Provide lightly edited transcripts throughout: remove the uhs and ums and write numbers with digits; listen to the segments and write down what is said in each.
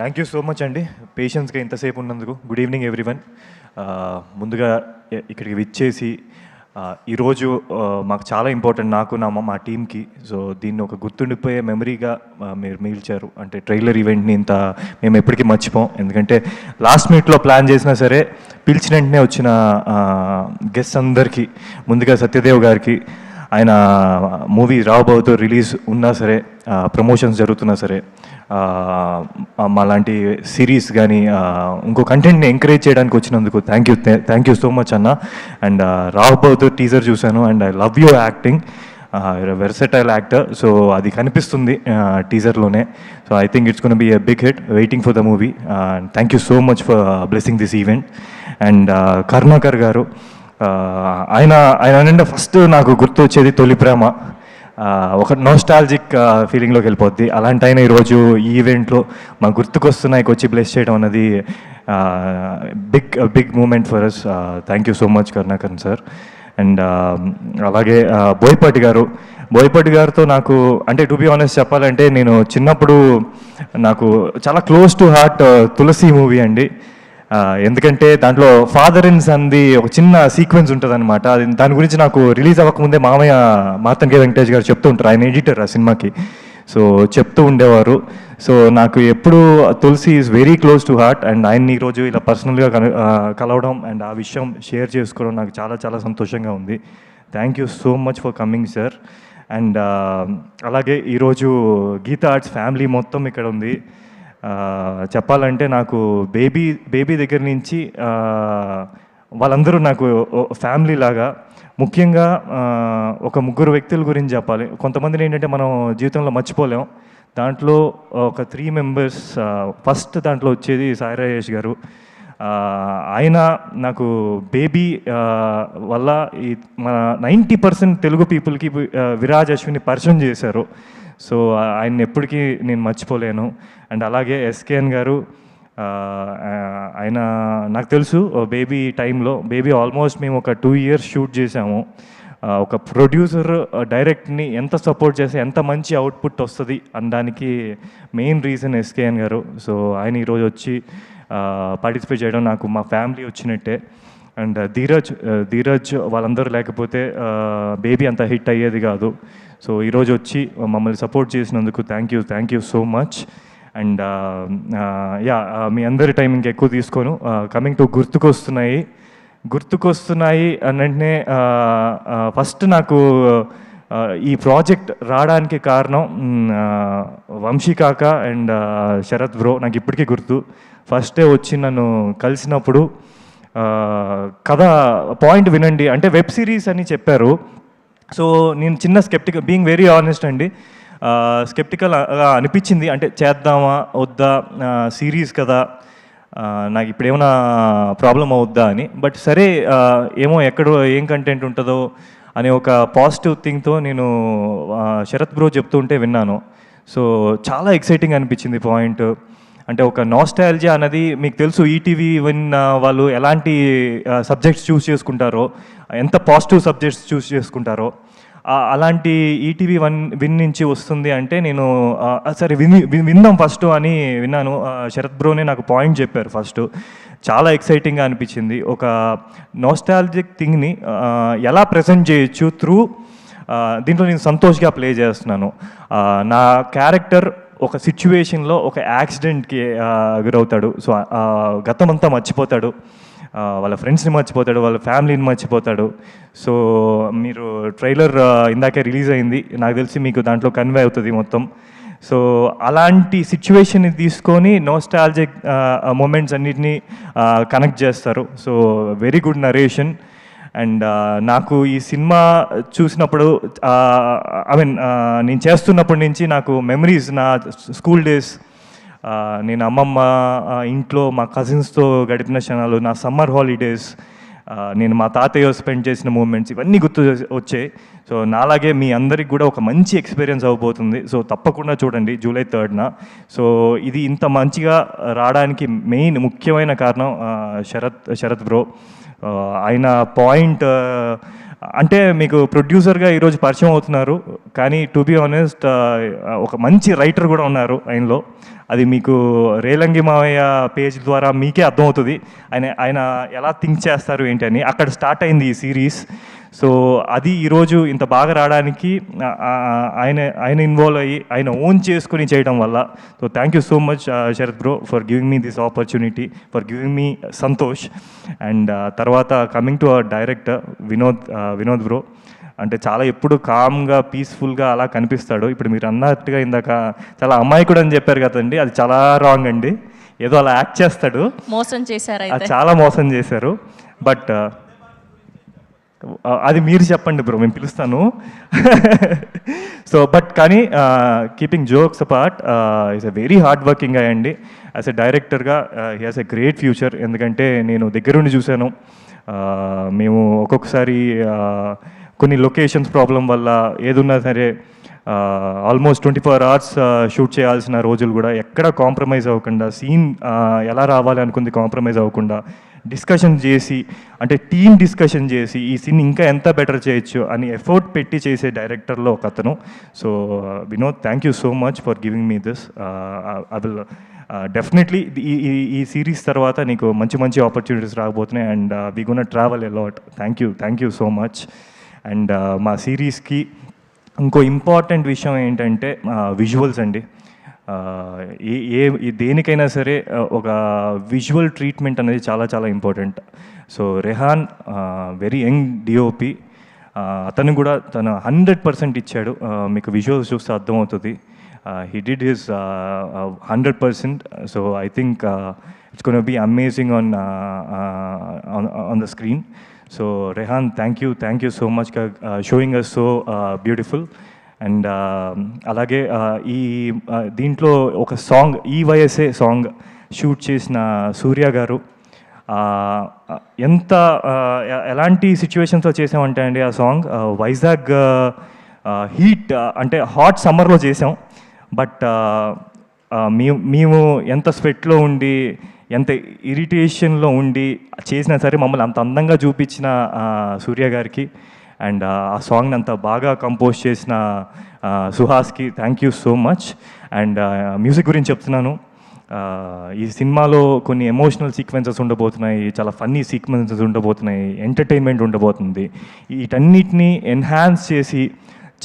Thank you so much అండి పేషెన్స్గా ఇంతసేపు ఉన్నందుకు. Good evening everyone. ముందుగా ఇక్కడికి విచ్చేసి ఈరోజు మాకు చాలా ఇంపార్టెంట్, నాకు మా టీంకి. సో దీన్ని ఒక గుర్తుండిపోయే మెమరీగా మీరు మిగిల్చారు. అంటే ట్రైలర్ ఈవెంట్ని ఇంత మేము ఎప్పటికీ మర్చిపోం. ఎందుకంటే లాస్ట్ మినిట్లో ప్లాన్ చేసినా సరే పిలిచిన వెంటనే వచ్చిన గెస్ట్ అందరికీ, ముందుగా సత్యదేవ్ గారికి, ఆయన మూవీ రాబోతూ రిలీజ్ ఉన్నా సరే, ప్రమోషన్స్ జరుగుతున్నా సరే, మా లాంటి సిరీస్ కానీ ఇంకో కంటెంట్ని ఎంకరేజ్ చేయడానికి వచ్చినందుకు థ్యాంక్ యూ సో మచ్ అన్న. అండ్ రాబోతూ టీజర్ చూశాను and I love you acting, versatile actor. So అది కనిపిస్తుంది టీజర్లోనే. So I think it's gonna be a big hit. Waiting for the movie. Thank you so much for blessing this event. And Karunakar garu, ఆయన నిండా first నాకు గుర్తు వచ్చేది తొలి ప్రేమ. ఒక నోస్టాలజిక్ ఫీలింగ్లోకి వెళ్ళిపోద్ది. అలాంటి ఆయన ఈరోజు ఈ ఈవెంట్లో మా గుర్తుకొస్తున్నాయి వచ్చి బ్లెస్ చేయడం అనేది big moment for us. Thank you so much Karunakar sir. And అలాగే బోయపాటి గారితో నాకు, అంటే టు బి ఆనెస్ట్ చెప్పాలంటే, నేను చిన్నప్పుడు నాకు చాలా close to heart Tulasi movie అండి. ఎందుకంటే దాంట్లో ఫాదర్ అండ్ సన్ది ఒక చిన్న సీక్వెన్స్ ఉంటుంది అనమాట. దాని గురించి నాకు రిలీజ్ అవ్వకముందే మామయ్య మార్తంగే వెంకటేష్ గారు చెప్తూ ఉంటారు, ఆయన ఎడిటర్ ఆ సినిమాకి. సో చెప్తూ ఉండేవారు. సో నాకు ఎప్పుడు Tulasi is very close to heart. And ఆయన్ని ఈరోజు ఇలా పర్సనల్గా కలవడం అండ్ ఆ విషయం షేర్ చేసుకోవడం నాకు చాలా చాలా సంతోషంగా ఉంది. Thank you so much for coming sir. And అలాగే ఈరోజు గీతా ఆర్ట్స్ ఫ్యామిలీ మొత్తం ఇక్కడ ఉంది. చెప్పాలంటే నాకు బేబీ దగ్గర నుంచి వాళ్ళందరూ నాకు ఫ్యామిలీ లాగా. ముఖ్యంగా ఒక ముగ్గురు వ్యక్తుల గురించి చెప్పాలి. కొంతమందిని ఏంటంటే మనం జీవితంలో మర్చిపోలేం. దాంట్లో ఒక 3 మెంబర్స్. ఫస్ట్ దాంట్లో వచ్చేది సాయి రాజేష్ గారు. ఆయన నాకు బేబీ వల్ల ఈ మన 90% తెలుగు పీపుల్కి విరాజ్ అశ్విని పరిచయం చేశారు. సో ఆయన్ని ఎప్పటికీ నేను మర్చిపోలేను. అండ్ అలాగే ఎస్కేఎన్ గారు, ఆయన నాకు తెలుసు బేబీ టైంలో, బేబీ ఆల్మోస్ట్ మేము ఒక 2 years షూట్ చేసాము. ఒక ప్రొడ్యూసర్ డైరెక్ట్ని ఎంత సపోర్ట్ చేస్తే ఎంత మంచి అవుట్పుట్ వస్తుంది అనడానికి మెయిన్ రీజన్ ఎస్కేఎన్ గారు. సో ఆయన ఈరోజు వచ్చి పార్టిసిపేట్ చేయడం నాకు మా ఫ్యామిలీ వచ్చినట్టే. అండ్ ధీరజ్ వాళ్ళందరూ లేకపోతే బేబీ అంత హిట్ అయ్యేది కాదు. సో ఈరోజు వచ్చి మమ్మల్ని సపోర్ట్ చేసినందుకు thank you so much. And మీ అందరి టైం ఇంకెక్కువ తీసుకోను. కమింగ్ టు గుర్తుకొస్తున్నాయి అనంటే, ఫస్ట్ నాకు ఈ ప్రాజెక్ట్ రావడానికి కారణం వంశీ కాక అండ్ శరత్ బ్రో. నాకు ఇప్పటికీ గుర్తు, ఫస్ట్ డే వచ్చి నన్ను కలిసినప్పుడు కథ పాయింట్ వినండి అంటే వెబ్ సిరీస్ అని చెప్పారు. సో నేను చిన్న స్కెప్టికల్, బీయింగ్ వెరీ ఆనెస్ట్ అండి, స్కెప్టికల్ అనిపించింది. అంటే చేద్దామా వద్దా, సిరీస్ కదా, నాకు ఇప్పుడు ఏమైనా ప్రాబ్లం అవుద్దా అని. బట్ సరే, ఏమో ఎక్కడో ఏం కంటెంట్ ఉంటుందో అనే ఒక పాజిటివ్ థింగ్తో నేను శరత్ బ్రో చెప్తూ ఉంటే విన్నాను. సో చాలా ఎక్సైటింగ్ అనిపించింది పాయింట్. అంటే ఒక నాస్టాలజియా అన్నది మీకు తెలుసు, ఈటీవీ వాళ్ళు ఎలాంటి సబ్జెక్ట్స్ చూస్ చేసుకుంటారో, ఎంత పాజిటివ్ సబ్జెక్ట్స్ చూస్ చేసుకుంటారో, అలాంటి ఈటీవీ విన్ నుంచి వస్తుంది. అంటే నేను సరే విందాం ఫస్ట్ అని విన్నాను. శరత్ బ్రోనే నాకు పాయింట్ చెప్పారు ఫస్ట్. చాలా ఎక్సైటింగ్గా అనిపించింది. ఒక నాస్టాలజిక్ థింగ్ని ఎలా ప్రజెంట్ చేయొచ్చు త్రూ దీంట్లో నేను సంతోష్గా ప్లే చేస్తున్నాను. నా క్యారెక్టర్ ఒక సిచ్యువేషన్లో ఒక యాక్సిడెంట్కి గురవుతాడు. సో గతమంతా మర్చిపోతాడు, వాళ్ళ ఫ్రెండ్స్ని మర్చిపోతాడు, వాళ్ళ ఫ్యామిలీని మర్చిపోతాడు. సో మీరు ట్రైలర్ ఇందాకే రిలీజ్ అయింది, నాకు తెలిసి మీకు దాంట్లో కన్వే అవుతుంది మొత్తం. సో అలాంటి సిచ్యువేషన్ని తీసుకొని నోస్టాలజిక్ మూమెంట్స్ అన్నిటినీ కనెక్ట్ చేస్తారు. So very good narration. And నాకు ఈ సినిమా చూసినప్పుడు, నేను చేస్తున్నప్పటి నుంచి నాకు మెమరీస్, నా స్కూల్ డేస్, నేను అమ్మమ్మ ఇంట్లో మా కజిన్స్తో గడిపిన క్షణాలు, నా సమ్మర్ హాలిడేస్, నేను మా తాతయ్య స్పెండ్ చేసిన మూమెంట్స్, ఇవన్నీ గుర్తు వచ్చాయి. సో నాలాగే మీ అందరికి కూడా ఒక మంచి ఎక్స్పీరియన్స్ అవ్వబోతుంది. సో తప్పకుండా చూడండి July 3rd. సో ఇది ఇంత మంచిగా రావడానికి ముఖ్యమైన కారణం శరత్ బ్రో. ఆయన పాయింట్ అంటే మీకు ప్రొడ్యూసర్గా ఈరోజు పరిచయం అవుతున్నారు, కానీ టు బి ఆనెస్ట్ ఒక మంచి రైటర్ కూడా ఉన్నారు ఆయనలో. అది మీకు రేలంగి మావయ్య పేజ్ ద్వారా మీకే అర్థమవుతుంది ఆయన ఎలా థింక్ చేస్తారు ఏంటి అని. అక్కడ స్టార్ట్ అయింది ఈ సిరీస్. సో అది ఈరోజు ఇంత బాగా రావడానికి ఆయన ఇన్వాల్వ్ అయ్యి ఆయన ఓన్ చేసుకుని చేయడం వల్ల. So thank you so much Sarath bro for giving me this opportunity, for giving me Santosh. And తర్వాత coming to our director Vinod bro, అంటే చాలా ఎప్పుడు కామ్గా పీస్ఫుల్గా అలా కనిపిస్తాడు. ఇప్పుడు మీరు అన్నట్టుగా ఇందాక చాలా అమాయకుడు అని చెప్పారు కదండి, అది చాలా రాంగ్ అండి. ఏదో అలా యాక్ట్ చేస్తాడు. మోసం చేశారు, చాలా మోసం చేశారు. బట్ అది మీరు చెప్పండి బ్రో, మేము పిలుస్తాను. సో బట్ కానీ keeping jokes apart, is a very hard working అయ్యండి. యాజ్ ఎ డైరెక్టర్గా he has a great future. ఎందుకంటే నేను దగ్గరుండి చూశాను. మేము ఒక్కొక్కసారి కొన్ని లొకేషన్స్ ప్రాబ్లం వల్ల ఏదున్నా సరే ఆల్మోస్ట్ 24 hours షూట్ చేయాల్సిన రోజులు కూడా ఎక్కడ కాంప్రమైజ్ అవ్వకుండా, సీన్ ఎలా రావాలి అనుకుంది కాంప్రమైజ్ అవ్వకుండా డిస్కషన్ చేసి, అంటే టీమ్ డిస్కషన్ చేసి ఈ సీన్ ఇంకా ఎంత బెటర్ చేయొచ్చు అని ఎఫర్ట్ పెట్టి చేసే డైరెక్టర్లో ఒక అతను. So Vinod, thank you so much for giving me this. I will definitely ఈ సిరీస్ తర్వాత నీకు మంచి మంచి ఆపర్చునిటీస్ రాబోతున్నాయి. And we gonna travel a lot. Thank you so much. And మా సిరీస్కి ఇంకో ఇంపార్టెంట్ విషయం ఏంటంటే విజువల్స్ అండి. దేనికైనా సరే ఒక విజువల్ ట్రీట్మెంట్ అనేది చాలా చాలా important. So Rehan very young DOP, అతను కూడా తన 100% ఇచ్చాడు. మీకు విజువల్స్ చూస్తే అర్థమవుతుంది. He did his 100%. So I think it's gonna be amazing on the screen. So Rehan, thank you so much showing us so beautiful. And అలాగే ఈ దీంట్లో ఒక సాంగ్, ఈ వయసే సాంగ్ షూట్ చేసిన సూర్య గారు, ఎలాంటి సిచ్యువేషన్స్లో చేసామంటే అండి ఆ సాంగ్ వైజాగ్ హీట్, అంటే హాట్ సమ్మర్లో చేసాం. బట్ మేము ఎంత స్వెట్లో ఉండి, ఎంత ఇరిటేషన్లో ఉండి చేసినా సరే మమ్మల్ని అంత అందంగా చూపించిన సూర్య గారికి, అండ్ ఆ సాంగ్ని అంత బాగా కంపోజ్ చేసిన సుహాస్కి thank you so much. And music గురించి చెప్తున్నాను, ఈ సినిమాలో కొన్ని ఎమోషనల్ సీక్వెన్సెస్ ఉండబోతున్నాయి, చాలా ఫన్నీ సీక్వెన్సెస్ ఉండబోతున్నాయి, ఎంటర్టైన్మెంట్ ఉండబోతుంది. వీటన్నిటిని ఎన్హాన్స్ చేసి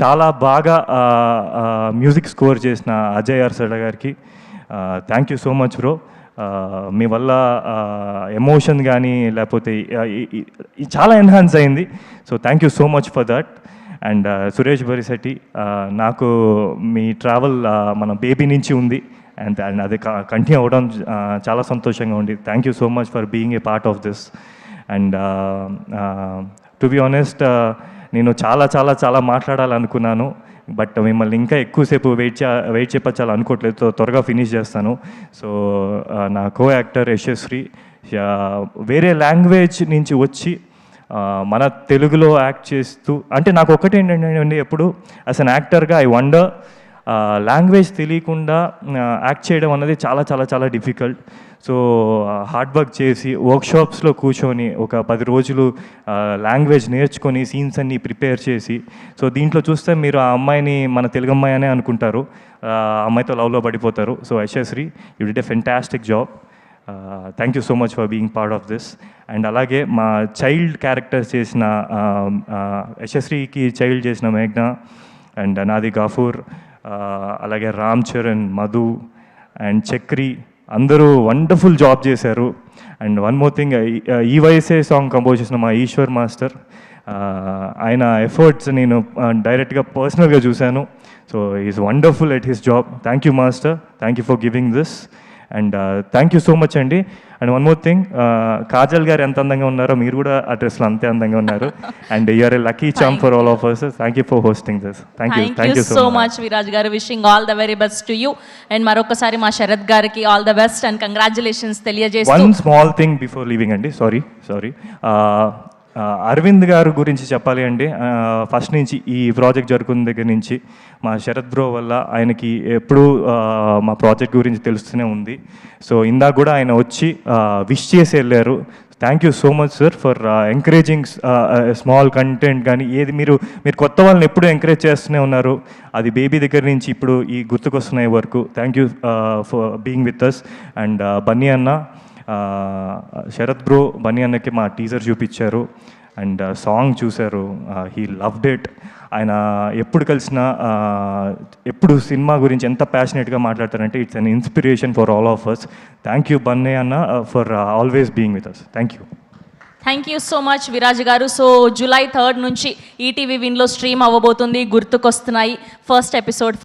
చాలా బాగా మ్యూజిక్ స్కోర్ చేసిన అజయ్ అర్సడ గారికి thank you so much bro. మీ వల్ల ఎమోషన్ కానీ లేకపోతే చాలా ఎన్హాన్స్ అయింది. So thank you so much for that. And Suresh Barishetti, నాకు మీ ట్రావెల్ మన బేబీ నుంచి ఉంది, అండ్ అది కంటిన్యూ అవ్వడం చాలా సంతోషంగా ఉంది. Thank you so much for being a part of this. And to be honest, నేను చాలా మాట్లాడాలనుకున్నాను, బట్ మిమ్మల్ని ఇంకా ఎక్కువసేపు వెయిట్ చేయించాలి అనుకోవట్లేదు. త్వరగా ఫినిష్ చేస్తాను. సో నా కో యాక్టర్ యశస్వి వేరే లాంగ్వేజ్ నుంచి వచ్చి మన తెలుగులో యాక్ట్ చేస్తూ, అంటే నాకు ఒకటి ఏంటంటే ఎప్పుడు యాజ్ అన్ యాక్టర్గా ఐ వండర్, లాంగ్వేజ్ తెలియకుండా యాక్ట్ చేయడం అన్నది చాలా డిఫికల్ట్. సో హార్డ్ వర్క్ చేసి వర్క్షాప్స్లో కూర్చొని ఒక 10 రోజులు లాంగ్వేజ్ నేర్చుకొని సీన్స్ అన్నీ ప్రిపేర్ చేసి, సో దీంట్లో చూస్తే మీరు ఆ అమ్మాయిని మన తెలుగు అమ్మాయి అనే అనుకుంటారు, ఆ అమ్మాయితో లవ్లో పడిపోతారు. So Yashasvi, you did a fantastic job. Thank you so much for being part of this. And అలాగే మా చైల్డ్ క్యారెక్టర్స్ చేసిన యశస్వికి చైల్డ్ చేసిన మేఘ్నా, అండ్ నాది గఫూర్, అలాగే రామ్ చరణ్, మధు అండ్ చక్రి, అందరూ వండర్ఫుల్ జాబ్ చేశారు. అండ్ వన్ మోర్ థింగ్, ఈ వయసే సాంగ్ కంపోజ్ చేసిన మా ఈశ్వర్ మాస్టర్, ఆయన ఎఫర్ట్స్ నేను డైరెక్ట్గా పర్సనల్గా చూశాను. So is wonderful at his job. Thank you master, thank you for giving this. And thank you so much అండి. And one more thing, Kajal garu ఎంత అందంగా ఉన్నారో మీరు కూడా ఆ డ్రెస్లో అంతే అందంగా ఉన్నారు. And you're a lucky charm for all of us. Thank you for hosting this. Thank you so much Viraj garu. Wishing all the very best to you. And మరొకసారి మా శరత్ గారికి all the best and congratulations తెలియజేస్తూ, one small thing before leaving అండి, sorry Aravind garu గురించి చెప్పాలి అండి. First నుంచి ఈ ప్రాజెక్ట్ జరుగుతున్న దగ్గర నుంచి మా శరత్ బ్రో వల్ల ఆయనకి ఎప్పుడూ మా ప్రాజెక్ట్ గురించి తెలుస్తూనే ఉంది. సో ఇందాక కూడా ఆయన వచ్చి విష్ చేసి వెళ్ళారు. Thank you so much sir for encouraging small content కానీ ఏది మీరు కొత్త వాళ్ళని ఎప్పుడూ ఎంకరేజ్ చేస్తూనే ఉన్నారు. అది బేబీ దగ్గర నుంచి ఇప్పుడు ఈ గుర్తుకొస్తున్నాయి వరకు. Thank you for being with us. And Bunny అన్న, శరత్ బ్రో బన్నీ అన్నకి మా టీజర్ చూపించారు అండ్ సాంగ్ చూశారు. He loved it. ఆయన ఎప్పుడు కలిసినా ఎప్పుడు సినిమా గురించి ఎంత ప్యాషనెట్గా మాట్లాడతారంటే it's an inspiration for all of us. Thank you Bunny అన్న for always being with us. Thank you. Thank you so much Viraj గారు. సో July 3rd నుంచి ఈటీవీ విన్లో స్ట్రీమ్ అవ్వబోతుంది గుర్తుకొస్తున్నాయి ఫస్ట్ ఎపిసోడ్.